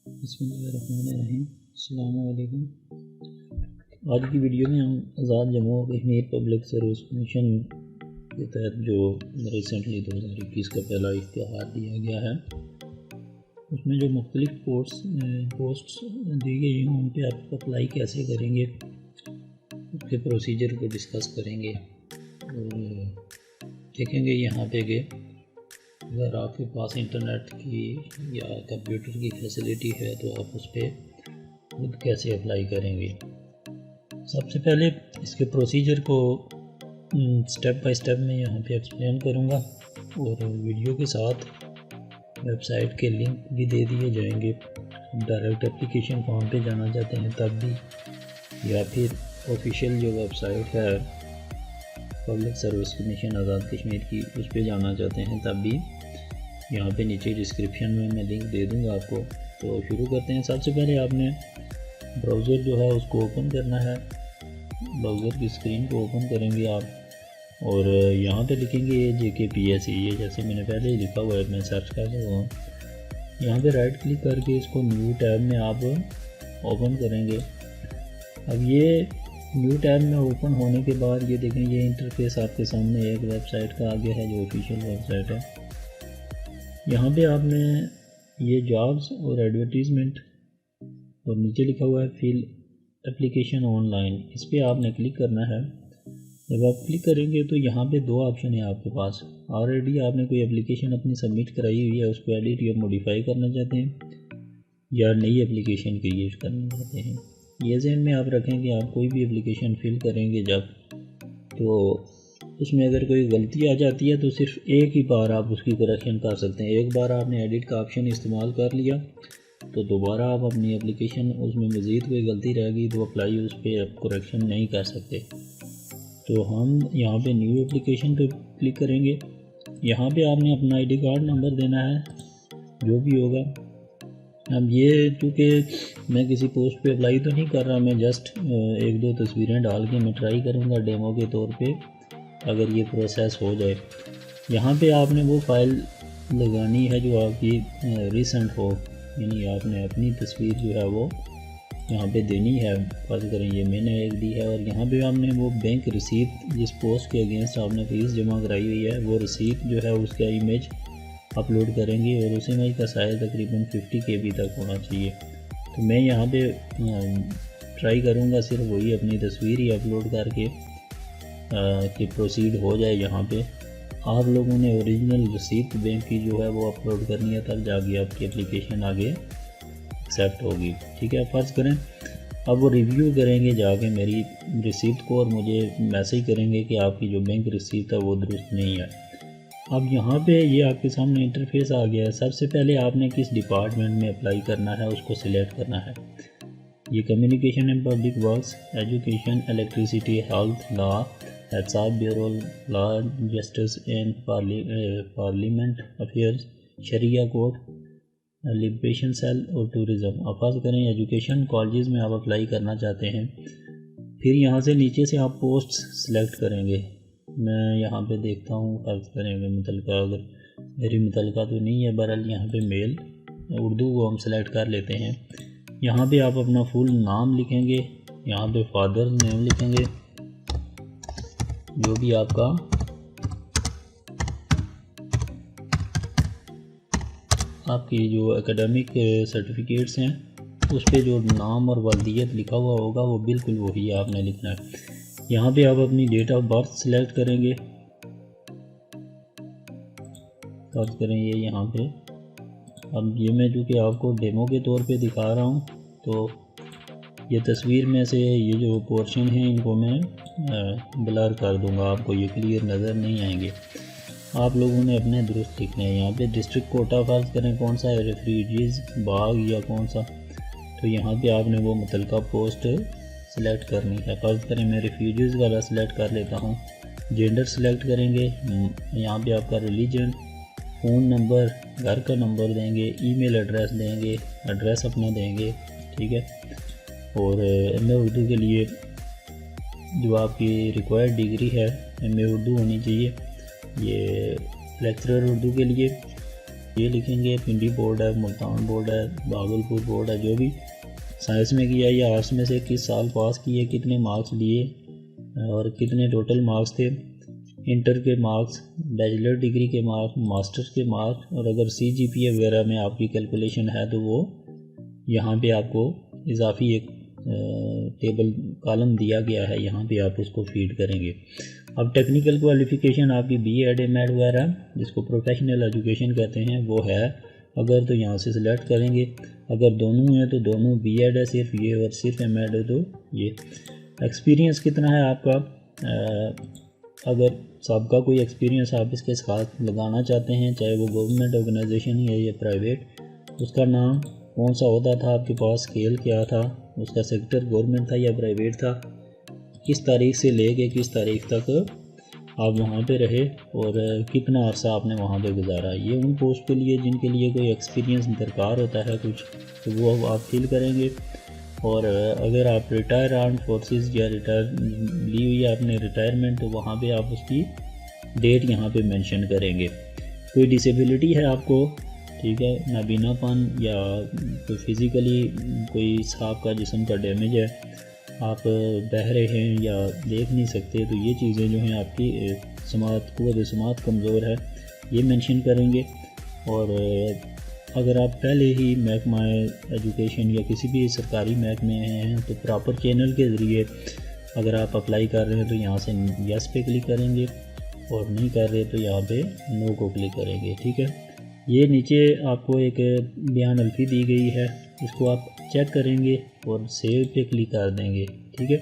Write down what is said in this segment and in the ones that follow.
बिस्मिल्लाहिर्रहमानिर्रहीम। अस्सलाम वालेकुम। आज की वीडियो में हम Azad Jammu Kashmir public service commission के तहत जो रिसेंटली 2021 का पहला इश्तिहार दिया गया है, उसमें जो मुख्तलिफ पोस्ट्स दी गई हैं उन पर आप अप्लाई कैसे करेंगे, उसके प्रोसीजर को डिस्कस करेंगे और देखेंगे यहाँ पे कि अगर आपके पास इंटरनेट की या कंप्यूटर की फैसिलिटी है तो आप उस पर खुद कैसे अप्लाई करेंगे। सबसे पहले इसके प्रोसीजर को स्टेप बाय स्टेप मैं यहाँ पे एक्सप्लेन करूँगा और वीडियो के साथ वेबसाइट के लिंक भी दे दिए जाएंगे। डायरेक्ट एप्लीकेशन फॉर्म पे जाना चाहते हैं तब भी, या फिर ऑफिशियल जो वेबसाइट है public service commission Azad Kashmir की, उस पर जाना चाहते हैं तब भी, यहाँ पे नीचे डिस्क्रिप्शन में मैं लिंक दे दूँगा आपको। तो शुरू करते हैं। सबसे पहले आपने ब्राउज़र जो है उसको ओपन करना है। ब्राउज़र की स्क्रीन को ओपन करेंगे आप और यहाँ पे लिखेंगे JKPSC, ये जैसे मैंने पहले ही लिखा हुआ है, मैं सर्च कर रहा हूँ। यहाँ पे राइट क्लिक करके इसको न्यू टैब में आप ओपन करेंगे। अब ये न्यू टैब में ओपन होने के बाद ये देखें, ये इंटरफेस आपके सामने एक वेबसाइट का आ गया है जो ऑफिशियल वेबसाइट है। यहाँ पे आपने ये जॉब्स और एडवर्टीज़मेंट और नीचे लिखा हुआ है फिल एप्लीकेशन ऑनलाइन, इस पर आपने क्लिक करना है। जब आप क्लिक करेंगे तो यहाँ पे दो ऑप्शन है आपके पास। ऑलरेडी आपने कोई एप्लीकेशन अपनी सबमिट कराई हुई है, उसको एडिट या मॉडिफाई करना चाहते हैं, या नई एप्लीकेशन क्रिएट करना चाहते हैं। ये ज़हन में आप रखें कि आप कोई भी एप्लीकेशन फिल करेंगे जब, तो उसमें अगर कोई गलती आ जाती है तो सिर्फ एक ही बार आप उसकी करेक्शन कर सकते हैं। एक बार आपने एडिट का ऑप्शन इस्तेमाल कर लिया तो दोबारा आप अपनी एप्लीकेशन उसमें मज़ीद कोई गलती रह गई तो अप्लाई उस पर करेक्शन नहीं कर सकते। तो हम यहाँ पे न्यू एप्लीकेशन पे क्लिक करेंगे। यहाँ पे आपने अपना ID कार्ड नंबर देना है जो भी होगा। अब ये चूँकि मैं किसी पोस्ट पे अप्लाई तो नहीं कर रहा, मैं जस्ट एक दो तस्वीरें डाल के मैं ट्राई करूँगा डेमो के तौर पे, अगर ये प्रोसेस हो जाए। यहाँ पे आपने वो फ़ाइल लगानी है जो आपकी रिसेंट हो, यानी आपने अपनी तस्वीर जो है वो यहाँ पे देनी है। फर्ज करें ये मैंने एक दी है और यहाँ पे आपने वो बैंक रिसीप्ट जिस पोस्ट के अगेंस्ट आपने फ़ीस जमा कराई हुई है वो रिसीप्ट जो है उसका इमेज अपलोड करेंगे और उस इमेज का साइज़ तकरीबन 50 KB तक होना चाहिए। तो मैं यहाँ पे ट्राई करूँगा सिर्फ वही अपनी तस्वीर ही अपलोड करके कि प्रोसीड हो जाए। यहाँ पे आप लोगों ने ओरिजिनल रिसीप्ट बैंक की जो है वो अपलोड करनी है, तब जाके आपकी एप्लीकेशन आगे एक्सेप्ट होगी। ठीक है, फ़र्ज़ करें अब वो रिव्यू करेंगे जाके मेरी रिसीप्ट को और मुझे मैसेज करेंगे कि आपकी जो बैंक रिसीप्ट है वो दुरुस्त नहीं है। अब यहाँ पे ये आपके सामने इंटरफेस आ गया है। सबसे पहले आपने किस डिपार्टमेंट में अप्लाई करना है उसको सिलेक्ट करना है। ये communication and public works, education, electricity, health, law, HR, bureau, law, justice and parliament affairs, शरिया कोर्ट, लिबरेशन सेल और टूरिज़म। अब फर्ज करें एजुकेशन कॉलेज में आप अप्लाई करना चाहते हैं। फिर यहाँ से नीचे से आप पोस्ट सेलेक्ट करेंगे। मैं यहाँ पे देखता हूँ, फर्ज करेंगे मुतलका, अगर मेरी मुतलका तो नहीं है, बहरहाल यहाँ पे मेल उर्दू को हम सेलेक्ट कर लेते हैं। यहाँ पे आप अपना फुल नाम लिखेंगे, यहाँ पे फादर नेम लिखेंगे, जो भी आपका आपकी जो एकेडमिक सर्टिफिकेट्स हैं उस पे जो नाम और वल्दियत लिखा हुआ होगा वो बिल्कुल वही आपने लिखना है। यहाँ पे आप अपनी डेट ऑफ बर्थ सेलेक्ट करेंगे। फर्ज करें ये यहाँ पे, अब ये मैं चूँकि आपको डेमो के तौर पे दिखा रहा हूँ तो ये तस्वीर में से ये जो पोर्शन है इनको मैं ब्लर कर दूंगा, आपको ये क्लियर नज़र नहीं आएंगे। आप लोगों ने अपने दुरुस्त लिखने हैं। यहाँ पे डिस्ट्रिक्ट कोटा फर्ज करें कौन सा है, रेफ्यूजीज़ बाग या कौन सा, तो यहाँ पे आपने वो मुतलका पोस्ट सेलेक्ट करनी है। फ़र्ज़ करें मैं रेफ्यूजीज़ वाला सेलेक्ट कर लेता हूँ। जेंडर सेलेक्ट करेंगे, यहाँ पे आपका रिलीजन, फ़ोन नंबर, घर का नंबर देंगे, ईमेल एड्रेस देंगे, एड्रेस अपना देंगे। ठीक है, और MA उर्दू के लिए जो आपकी रिक्वायर्ड डिग्री है MA उर्दू होनी चाहिए। ये लेक्चरर उर्दू के लिए ये लिखेंगे पिंडी बोर्ड है, मुल्तान बोर्ड है, भागलपुर बोर्ड है, जो भी साइंस में किया या आर्ट्स में से किस साल पास किए, कितने मार्क्स लिए और कितने टोटल मार्क्स थे, इंटर के मार्क्स, बैचलर डिग्री के मार्क्स, मास्टर्स के मार्क्स, और अगर CGPA वगैरह में आपकी कैलकुलेशन है तो वो यहाँ पे आपको इजाफी एक टेबल कॉलम दिया गया है, यहाँ पे आप उसको फीड करेंगे। अब टेक्निकल क्वालिफ़िकेशन आपकी B.Ed M.Ed वगैरह जिसको प्रोफेशनल एजुकेशन कहते हैं वो है, अगर तो यहाँ से सिलेक्ट करेंगे, अगर दोनों हैं तो दोनों B.Ed है सिर्फ ये और सिर्फ M.Ed है तो ये। एक्सपीरियंस कितना है आपका, अगर सबका कोई एक्सपीरियंस आप इसके साथ लगाना चाहते हैं, चाहे वो गवर्नमेंट ऑर्गेनाइजेशन है या प्राइवेट, उसका नाम कौन सा होता था आपके पास, स्केल क्या था, उसका सेक्टर गवर्नमेंट था या प्राइवेट था, किस तारीख से लेके किस तारीख तक आप वहाँ पे रहे और कितना अर्सा आपने वहाँ पे गुजारा। ये उन पोस्ट के लिए जिनके लिए कोई एक्सपीरियंस दरकार होता है कुछ, तो वो आप फिल करेंगे। और अगर आप रिटायर आर्म्ड फोर्सेस या रिटायर ली हुई है आपने रिटायरमेंट, तो वहाँ पे आप उसकी डेट यहाँ पे मेंशन करेंगे। कोई डिसेबिलिटी है आपको, ठीक है, नाबीनापन या कोई फिज़िकली कोई आपका जिस्म का डैमेज है, आप बह रहे हैं या देख नहीं सकते, तो ये चीज़ें जो हैं आपकी कुव्वत समात कमज़ोर है, ये मेंशन करेंगे। और अगर आप पहले ही महकमा एजुकेशन या किसी भी सरकारी महकमे हैं तो प्रॉपर चैनल के ज़रिए अगर आप अप्लाई कर रहे हैं तो यहाँ से यस पे क्लिक करेंगे, और नहीं कर रहे तो यहाँ पे नो को क्लिक करेंगे, ठीक है। ये नीचे आपको एक बयान अल्फी दी गई है, इसको आप चेक करेंगे और सेव पे क्लिक कर देंगे, ठीक है।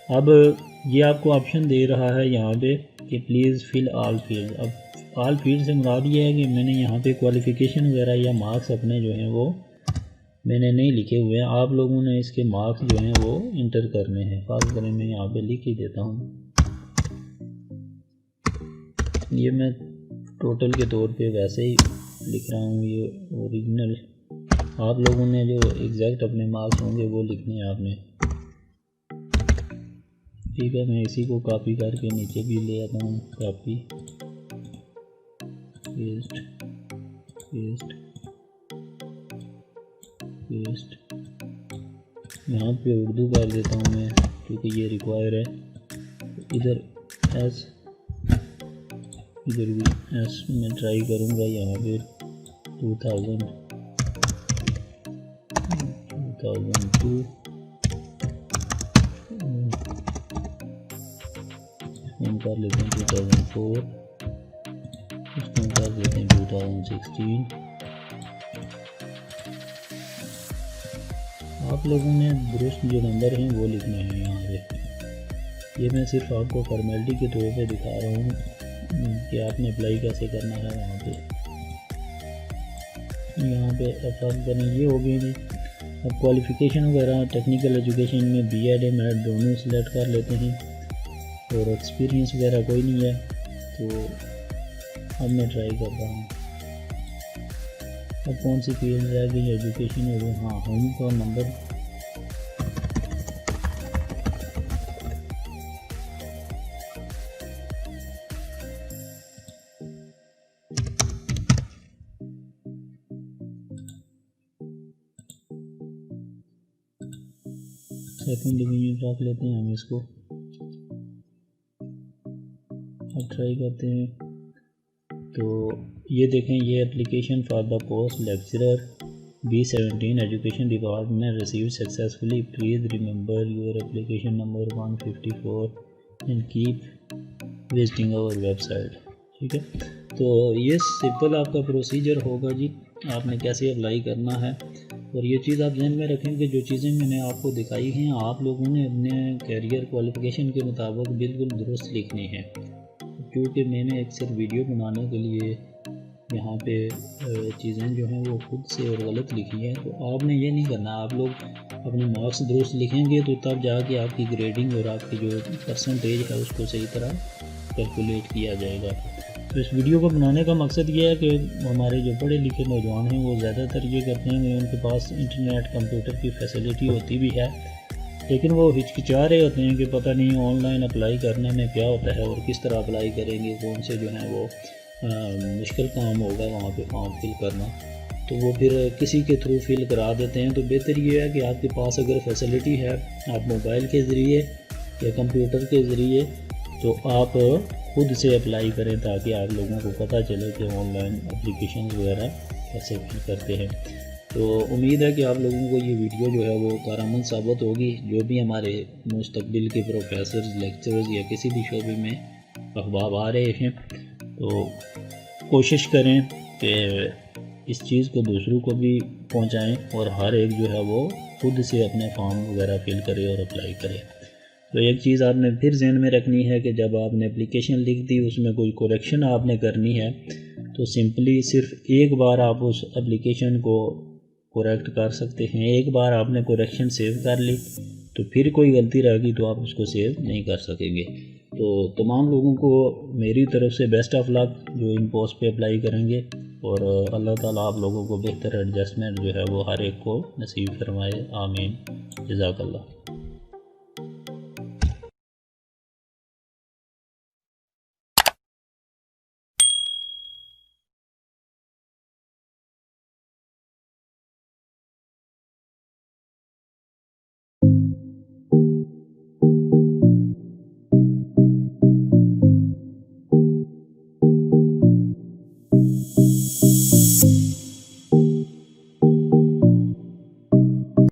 अब ये आपको ऑप्शन दे रहा है यहाँ पे कि प्लीज़ फिल ऑल फील्ड। अब ऑल फील्ड से मुराद ये है कि मैंने यहाँ पे क्वालिफ़िकेशन वगैरह या मार्क्स अपने जो हैं वो मैंने नहीं लिखे हुए हैं, आप लोगों ने इसके मार्क्स जो हैं वो इंटर करने हैं। खास करें मैं यहाँ पे लिख ही देता हूँ, ये मैं टोटल के तौर पे वैसे ही लिख रहा हूँ, ये ओरिजिनल आप लोगों ने जो एग्जैक्ट अपने मार्क्स होंगे वो लिखने हैं आपने, ठीक है। मैं इसी को कॉपी करके नीचे भी ले आता हूँ, कॉपी पेस्ट पेस्ट पेस्ट, यहाँ पे उर्दू कर देता हूँ मैं क्योंकि ये रिक्वायर है। इधर एस, इधर भी एस मैं ट्राई करूँगा, यहाँ पे 2002 हम कर लेते हैं 2004, इसको कर लेते हैं 2016। आप लोगों ने दुरुस्त जो नंबर हैं वो लिखने हैं यहाँ पे। ये मैं सिर्फ आपको फॉर्मेलिटी के तौर पे दिखा रहा हूँ कि आपने अप्लाई कैसे करना है। यहाँ पे अप्लाई करना ये हो गई जी। अब क्वालिफ़िकेशन वगैरह टेक्निकल एजुकेशन में B.Ed M.Ed दोनों सेलेक्ट कर लेते हैं, और एक्सपीरियंस वगैरह कोई नहीं है, तो अब मैं ट्राई कर रहा हूँ। अब कौन सी फील्ड रह गई, एजुकेशन हो गई, हाँ होम का नंबर सेकंड डिवीजन रख लेते हैं हम इसको। अब ट्राई करते हैं, तो ये देखें, ये application for the post lecturer B17 education department receive successfully, please remember your application number 154 and keep visiting our website, ठीक है। तो ये सिंपल आपका प्रोसीजर होगा जी, आपने कैसे अप्लाई करना है। और ये चीज़ आप ध्यान में रखें कि जो चीज़ें मैंने आपको दिखाई हैं आप लोगों ने अपने कैरियर क्वालिफ़िकेशन के मुताबिक बिल्कुल दुरुस्त लिखनी है, क्योंकि मैंने अक्सर वीडियो बनाने के लिए यहाँ पे चीज़ें जो हैं वो खुद से और गलत लिखी हैं। तो आपने ये नहीं करना, आप लोग अपने मार्क्स दुरुस्त लिखेंगे तो तब जाके आपकी ग्रेडिंग और आपकी जो परसेंटेज है उसको सही तरह कैलकुलेट किया जाएगा। तो इस वीडियो को बनाने का मकसद ये है कि हमारे जो पढ़े लिखे नौजवान हैं वो ज़्यादातर ये करते हैं कि उनके पास इंटरनेट कंप्यूटर की फैसिलिटी होती भी है, लेकिन वो हिचकिचा रहे होते हैं कि पता नहीं ऑनलाइन अप्लाई करने में क्या होता है और किस तरह अप्लाई करेंगे, कौन से जो हैं वो मुश्किल काम होगा वहाँ पे फॉर्म फिल करना, तो वो फिर किसी के थ्रू फिल करा देते हैं। तो बेहतर ये है कि आपके पास अगर फैसिलिटी है, आप मोबाइल के ज़रिए या कंप्यूटर के ज़रिए, तो आप खुद से अप्लाई करें ताकि आप लोगों को पता चले कि ऑनलाइन एप्लीकेशन वगैरह कैसे फिल करते हैं। तो उम्मीद है कि आप लोगों को ये वीडियो जो है वो कारआमद साबित होगी। जो भी हमारे मुस्तकबिल के प्रोफेसर, लेक्चरर्स या किसी भी शोबे में अहबाब आ रहे हैं, तो कोशिश करें कि इस चीज़ को दूसरों को भी पहुंचाएं और हर एक जो है वो खुद से अपने फॉर्म वगैरह फिल करे और अप्लाई करे। तो एक चीज़ आपने फिर जहन में रखनी है कि जब आपने एप्लीकेशन लिख दी, उसमें कोई करेक्शन आपने करनी है, तो सिंपली सिर्फ एक बार आप उस एप्लीकेशन को करेक्ट कर सकते हैं। एक बार आपने करेक्शन सेव कर ली तो फिर कोई गलती रह गई तो आप उसको सेव नहीं कर सकेंगे। तो तमाम लोगों को मेरी तरफ से बेस्ट ऑफ लक जो इन पोस्ट पे अप्लाई करेंगे, और अल्लाह ताला आप लोगों को बेहतर एडजस्टमेंट जो है वो हर एक को नसीब फरमाए। आमीन। जज़ाकल्लाह।